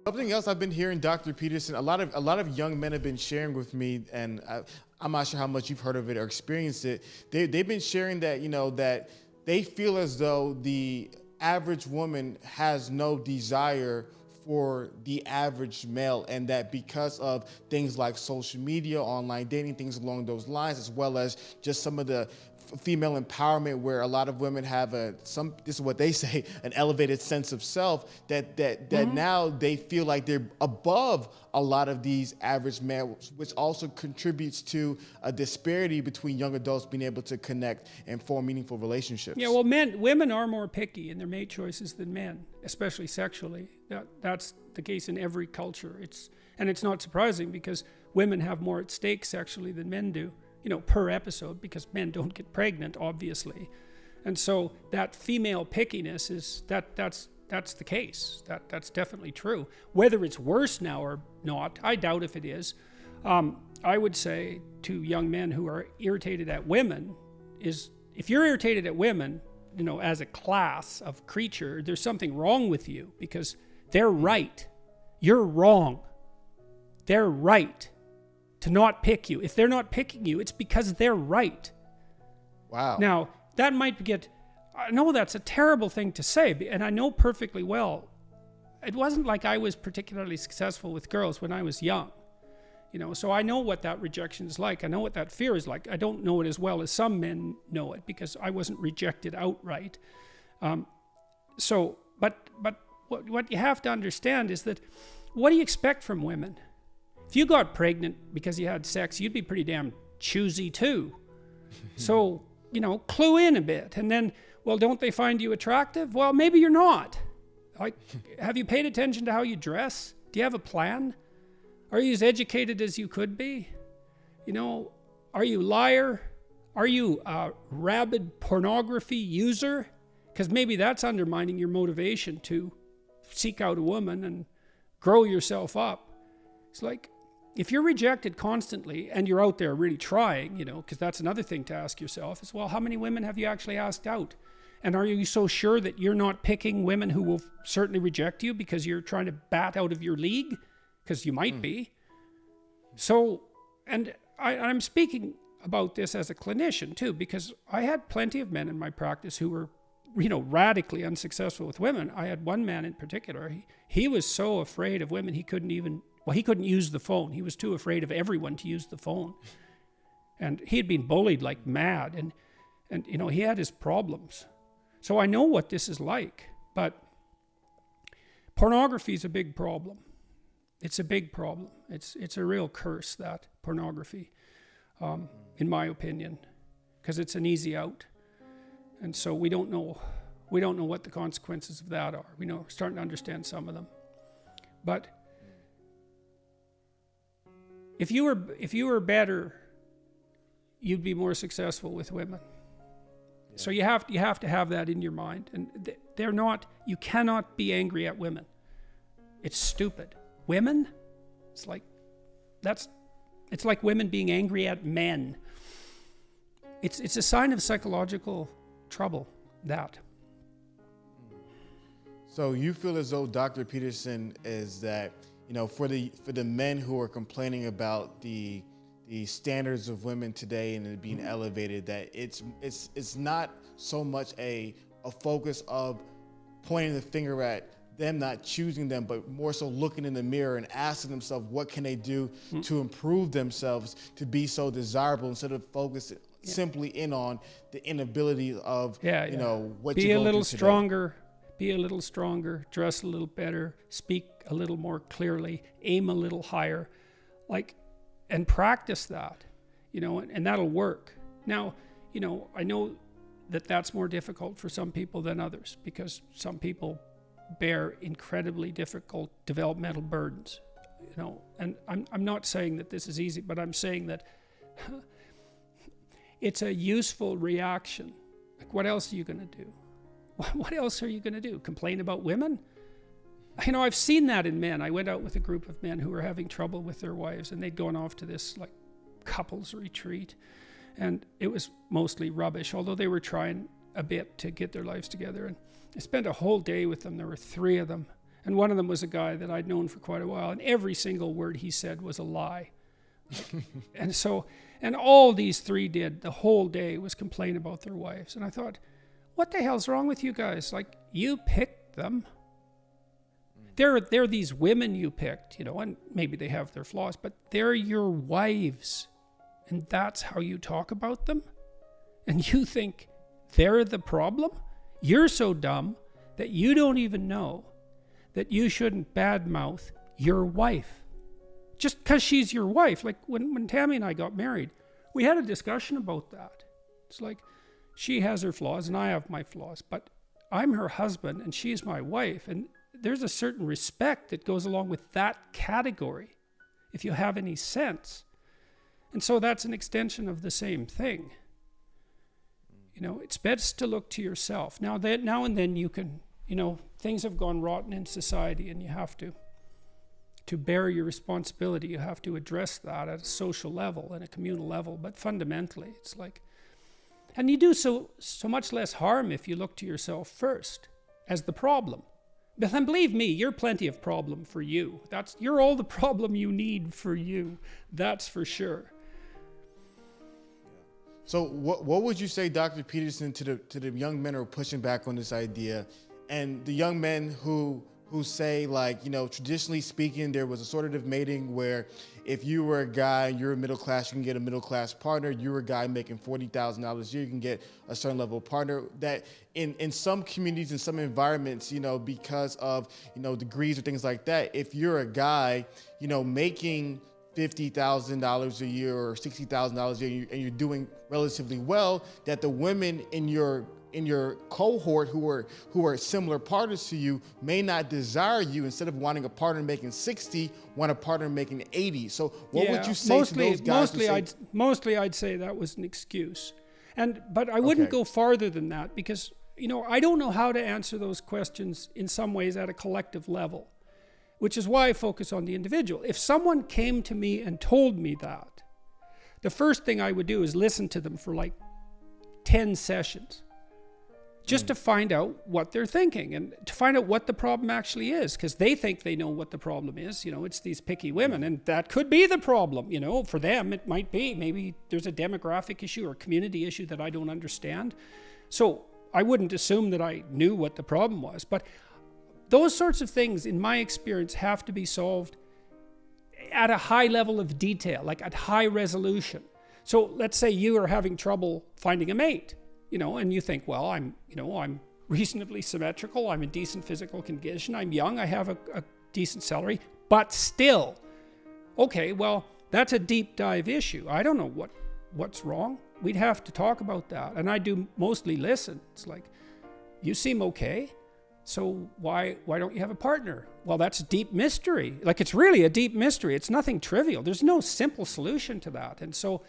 Something else I've been hearing, Dr. Peterson, a lot of young men have been sharing with me, and I'm not sure how much you've heard of it or experienced it. They've been sharing that, that they feel as though the average woman has no desire for the average male, and that because of things like social media, online dating, things along those lines, as well as just some of the female empowerment, where a lot of women have this is what they say, an elevated sense of self, that now they feel like they're above a lot of these average males, which also contributes to a disparity between young adults being able to connect and form meaningful relationships. Yeah, well, women are more picky in their mate choices than men, especially sexually. That's the case in every culture. And it's not surprising, because women have more at stake sexually than men do, per episode, because men don't get pregnant, obviously. And so that female pickiness that's the case. That's definitely true. Whether it's worse now or not, I doubt if it is. I would say to young men who are irritated at women is, if you're irritated at women, as a class of creature, there's something wrong with you, because they're right. You're wrong. They're right to not pick you. If they're not picking you, it's because they're right. Wow. Now, that might get, I know that's a terrible thing to say, and I know perfectly well, it wasn't like I was particularly successful with girls when I was young. So I know what that rejection is like. I know what that fear is like. I don't know it as well as some men know it, because I wasn't rejected outright. But what you have to understand is that, what do you expect from women? If you got pregnant because you had sex, you'd be pretty damn choosy too. So, clue in a bit. And then, well, don't they find you attractive? Well, maybe you're not. Like, have you paid attention to how you dress? Do you have a plan? Are you as educated as you could be? Are you a liar? Are you a rabid pornography user? Because maybe that's undermining your motivation to seek out a woman and grow yourself up. It's like, if you're rejected constantly and you're out there really trying, because that's another thing to ask yourself, is, well, how many women have you actually asked out? And are you so sure that you're not picking women who will certainly reject you because you're trying to bat out of your league? Because you might be. So, and I'm speaking about this as a clinician too, because I had plenty of men in my practice who were, radically unsuccessful with women. I had one man in particular. He was so afraid of women, he couldn't use the phone. He was too afraid of everyone to use the phone. And he had been bullied like mad, and he had his problems. So I know what this is like, but pornography is a big problem. It's a big problem. It's a real curse, that pornography, in my opinion, because it's an easy out. And so we don't know what the consequences of that are. We're starting to understand some of them. But if you were better, you'd be more successful with women. Yeah. So you have to have that in your mind. And you cannot be angry at women. It's stupid. Women, it's like women being angry at men. It's a sign of psychological trouble, that. So you feel as though, Dr. Peterson, is that, for the men who are complaining about the standards of women today and it being elevated, that it's not so much a focus of pointing the finger at them not choosing them, but more so looking in the mirror and asking themselves what can they do to improve themselves to be so desirable, instead of focusing simply in on the inability of what you're going through today. Be a little stronger, dress a little better, speak a little more clearly, aim a little higher, and practice that, and that'll work. Now, I know that that's more difficult for some people than others, because some people bear incredibly difficult developmental burdens, and I'm not saying that this is easy, but I'm saying that it's a useful reaction. Like, what else are you going to do? What else are you going to do? Complain about women? I've seen that in men. I went out with a group of men who were having trouble with their wives, and they'd gone off to this couples retreat, and it was mostly rubbish, although they were trying a bit to get their lives together. And I spent a whole day with them. There were 3 of them, And one of them was a guy that I'd known for quite a while, and every single word he said was a lie. And all these three did the whole day was complain about their wives. And I thought, what the hell's wrong with you guys? Like, you picked them. They're these women you picked, you know, and maybe they have their flaws, but they're your wives. And that's how you talk about them? And you think they're the problem? You're so dumb that you don't even know that you shouldn't badmouth your wife. Just because she's your wife. Like when Tammy and I got married, we had a discussion about that. It's like, she has her flaws and I have my flaws, but I'm her husband and she's my wife. And there's a certain respect that goes along with that category, if you have any sense. And so that's an extension of the same thing. You know, it's best to look to yourself. Now and then you can, you know, things have gone rotten in society and you have to bear your responsibility. You have to address that at a social level and a communal level. But fundamentally, it's like, and you do so much less harm if you look to yourself first as the problem. But then believe me, you're plenty of problem for you. You're all the problem you need for you. That's for sure. So what would you say, Dr. Peterson, to the young men who are pushing back on this idea, and the young men who say, like, you know, traditionally speaking, there was a sort of mating where if you were a guy and you're a middle class, you can get a middle class partner. You're a guy making $40,000 a year, you can get a certain level of partner. That in some communities, in some environments, you know, because of, you know, degrees or things like that, if you're a guy, you know, making $50,000 a year or $60,000 a year and you're doing relatively well, that the women in your cohort who are similar partners to you may not desire you. Instead of wanting a partner making 60, want a partner making 80. So what would you say to those guys? Mostly I'd say that was an excuse. But I wouldn't go farther than that because, you know, I don't know how to answer those questions in some ways at a collective level, which is why I focus on the individual. If someone came to me and told me that, the first thing I would do is listen to them for like 10 sessions. Just to find out what they're thinking and to find out what the problem actually is, because they think they know what the problem is. You know, it's these picky women, and that could be the problem. You know, for them, it might be. Maybe there's a demographic issue or a community issue that I don't understand. So I wouldn't assume that I knew what the problem was. But those sorts of things, in my experience, have to be solved at a high level of detail, like at high resolution. So let's say you are having trouble finding a mate. You know, and you think, well, I'm reasonably symmetrical. I'm in decent physical condition. I'm young. I have a decent salary. But still, okay, well, that's a deep dive issue. I don't know what's wrong. We'd have to talk about that. And I do mostly listen. It's like, you seem okay. So why don't you have a partner? Well, that's a deep mystery. Like, it's really a deep mystery. It's nothing trivial. There's no simple solution to that. And so,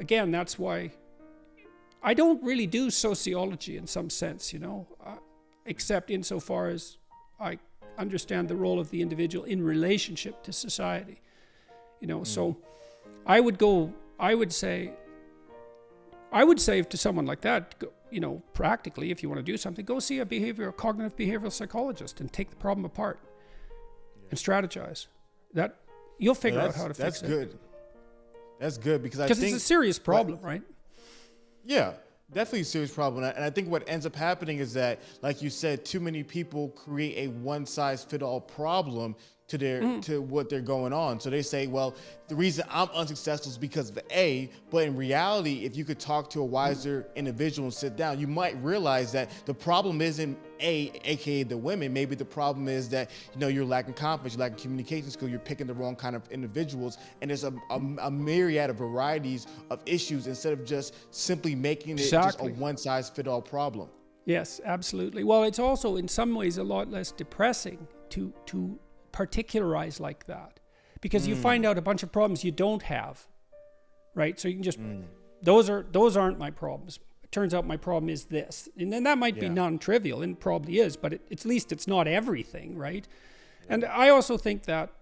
again, that's why I don't really do sociology in some sense, you know, except insofar as I understand the role of the individual in relationship to society, you know. So I would say to someone like that, you know, practically, if you want to do something, go see a cognitive behavioral psychologist and take the problem apart and strategize. That you'll figure out how to fix it. That's good. That's good because it's a serious problem, right? Yeah, definitely a serious problem. And I think what ends up happening is that, like you said, too many people create a one-size-fit-all problem to what they're going on. So they say, well, the reason I'm unsuccessful is because of A, but in reality, if you could talk to a wiser individual and sit down, you might realize that the problem isn't A, aka the women. Maybe the problem is that, you know, you're lacking confidence, you're lacking communication skills, you're picking the wrong kind of individuals, and there's a myriad of varieties of issues instead of just simply making it just a one-size-fit-all problem. Yes, absolutely. Well, it's also in some ways a lot less depressing to particularize like that, because you find out a bunch of problems you don't have, right? So you can just those aren't my problems. It turns out my problem is this, and then that might be non-trivial, and probably is, but at least it's not everything, right? And I also think that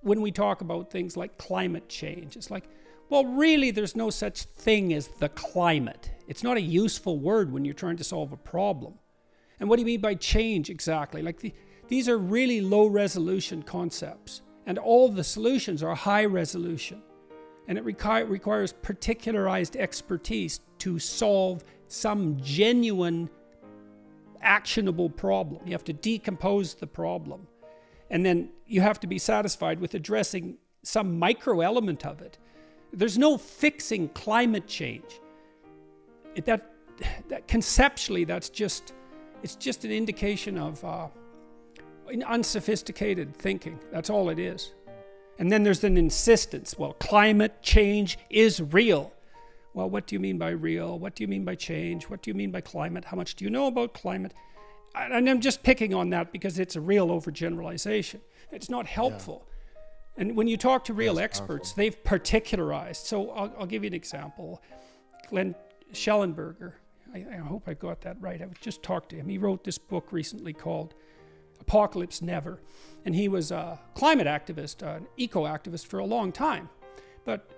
when we talk about things like climate change, it's like, well, really, there's no such thing as the climate. It's not a useful word when you're trying to solve a problem. And what do you mean by change exactly? Like These are really low resolution concepts, and all the solutions are high resolution. And it requires particularized expertise to solve some genuine, actionable problem. You have to decompose the problem. And then you have to be satisfied with addressing some micro element of it. There's no fixing climate change. That conceptually, it's just an indication of unsophisticated thinking. That's all it is. And then there's an insistence. Well, climate change is real. Well, what do you mean by real? What do you mean by change? What do you mean by climate? How much do you know about climate? And I'm just picking on that because it's a real overgeneralization. It's not helpful. Yeah. And when you talk to real experts, powerful. They've particularized. So I'll give you an example. Glenn Schellenberger, I hope I got that right. I just talked to him. He wrote this book recently called Apocalypse Never. And he was a climate activist, an eco-activist for a long time. But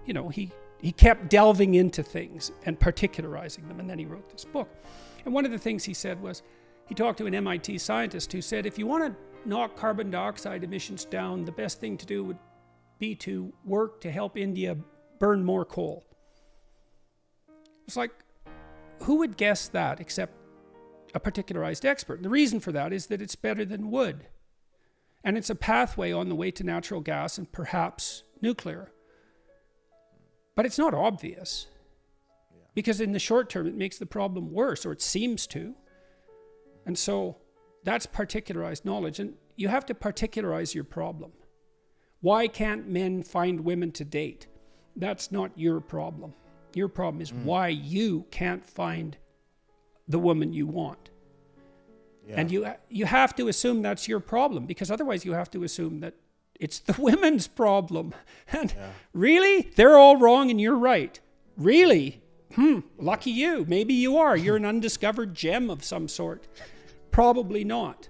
you know, he kept delving into things and particularizing them, and then he wrote this book. And one of the things he said was, he talked to an MIT scientist who said, if you want to knock carbon dioxide emissions down, the best thing to do would be to work to help India burn more coal. It's like, who would guess that except a particularized expert? And the reason for that is that it's better than wood. And it's a pathway on the way to natural gas and perhaps nuclear. But it's not obvious. Because in the short term, it makes the problem worse, or it seems to. And so that's particularized knowledge. And you have to particularize your problem. Why can't men find women to date? That's not your problem. Your problem is why you can't find the woman you want. Yeah. And you have to assume that's your problem, because otherwise you have to assume that it's the women's problem. And really? They're all wrong and you're right. Really? Lucky you. Maybe you are. You're an undiscovered gem of some sort. Probably not.